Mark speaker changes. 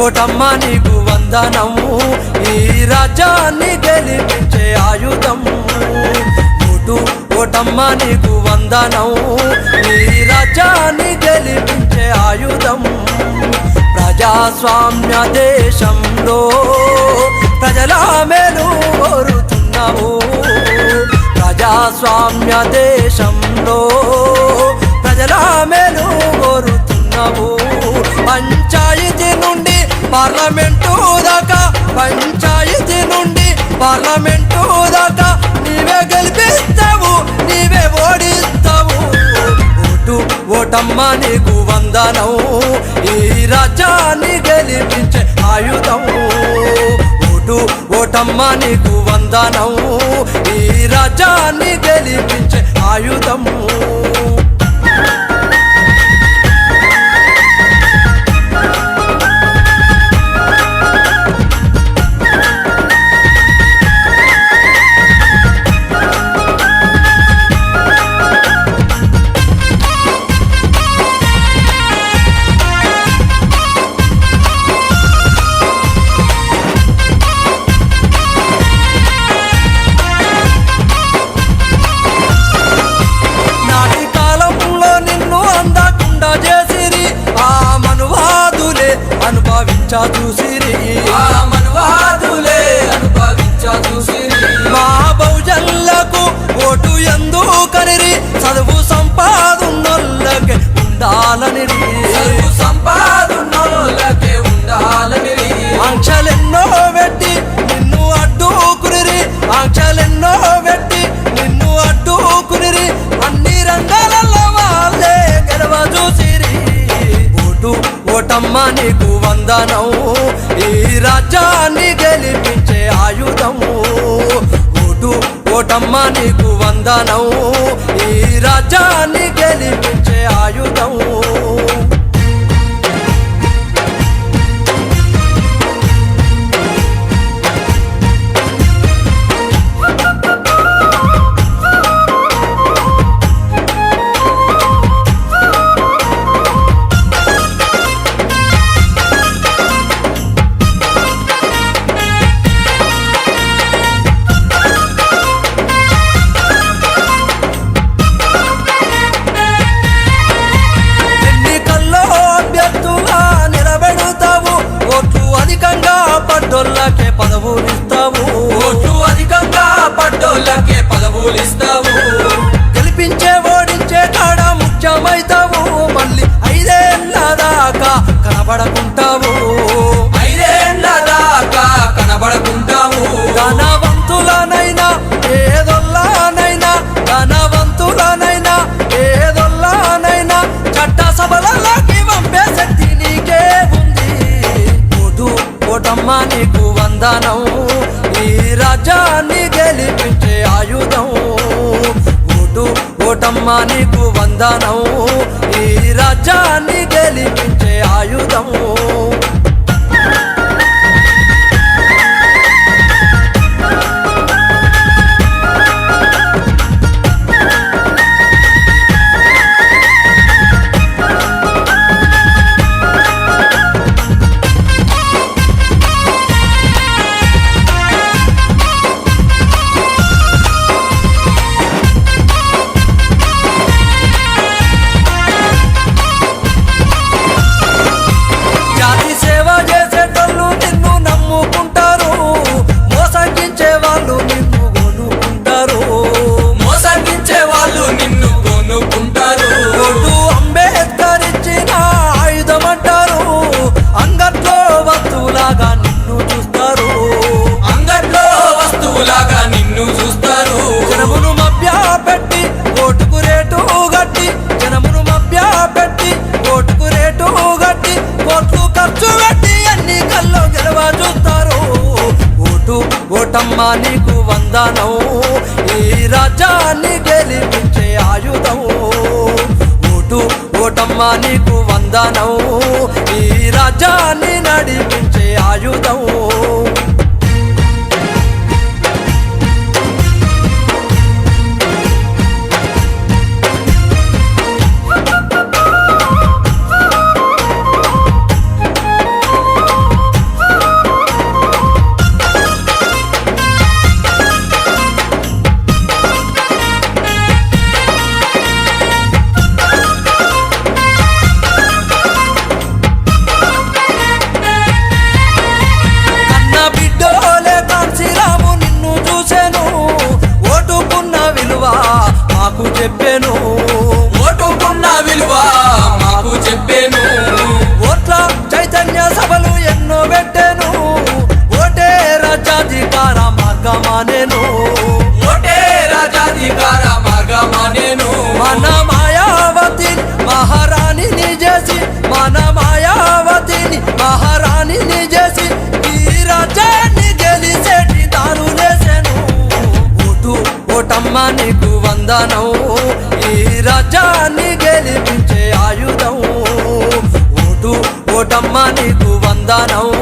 Speaker 1: ఓటమ్మ నీకు వందనము ఈ రాజ్యాన్ని గెలిపించే ఆయుధం ఓటమ్మ నీకు వందనము ఈ రాజ్యాన్ని గెలిపించే ఆయుధం ప్రజాస్వామ్య దేశంలో ప్రజల మేలు కోరుతున్నావు ప్రజాస్వామ్య దేశంలో ప్రజల మేలు కోరుతున్నావు పంచాయతీ నుండి పార్లమెంటు దాకా పంచాయతీ నుండి పార్లమెంటు దాకా నీవే గెలిపిస్తావు నీవే ఓడిస్తావు ఓటమ్మ నీకు వందనం ఈ రాజ్యాన్ని గెలిపించే ఆయుధం ఓటమ్మ నీకు వందనం ఈ రాజ్యాన్ని గెలిపించే ఆయుధం చూసిరి
Speaker 2: మనువాదులే అనుభవించా చూసిరి
Speaker 1: మా బహుజనులకు ఓటు ఎందుకనిరి చదువు సంపాదున్నోళ్ళకే ఉండాలని
Speaker 2: చదువు సంపాదున్నోళ్ళకే ఉండాలని
Speaker 1: ఆంక్షలెన్నో పెట్టి నిన్ను అడ్డుకునిరి ఆంక్షలెన్నో పెట్టి నిన్ను అడ్డుకునిరి అన్ని రంగాలలో వాళ్ళే గెలవ చూసిరి ఓటమ్మ నీకు వందనం ఈ రాజ్యాన్ని గెలిపించే ఆయుధం ఓటమ్మ నీకు వందనం ఈ రాజ్యాన్ని గెలిపించే ఆయుధం పడ్డోళ్ళకే పదవులిస్తావు
Speaker 2: ఓట్లు అధికంగా పడ్డోళ్ళకే పదవులిస్తావు
Speaker 1: గెలిపించే ఓడించే కాడ ముఖ్యమైతావు మళ్ళీ 5 ఏళ్ళ దాకా కనబడకుంటావు
Speaker 2: 5 ఏళ్ళ దాకా కనబడకుంటావు
Speaker 1: ధనవంతులనైనా ఏదొల్లానైనా ధనవంతులనైనా ఏదొల్లానైనా చట్ట సభలలోకి పంపే శక్తి నీకే ఉంది ఓటమ్మ నీకు వందనం ఈ రాజ్యాన్ని గెలిపించే ఆయుధం ఓటమ్మ నీకు వందనం ఈ రాజ్యాన్ని గెలిపించే ఆయుధం ఓటమ్మ నీకు వందనం ఈ రాజ్యాన్ని గెలిపించే ఆయుధం ఓటమ్మ నీకు వందనం ఈ రాజ్యాన్ని నడిపించే ఆయుధం వందనం ఈ రాజ్యాన్ని గెలిపించే ఆయుధం ఓటమ్మ నీకు వందనం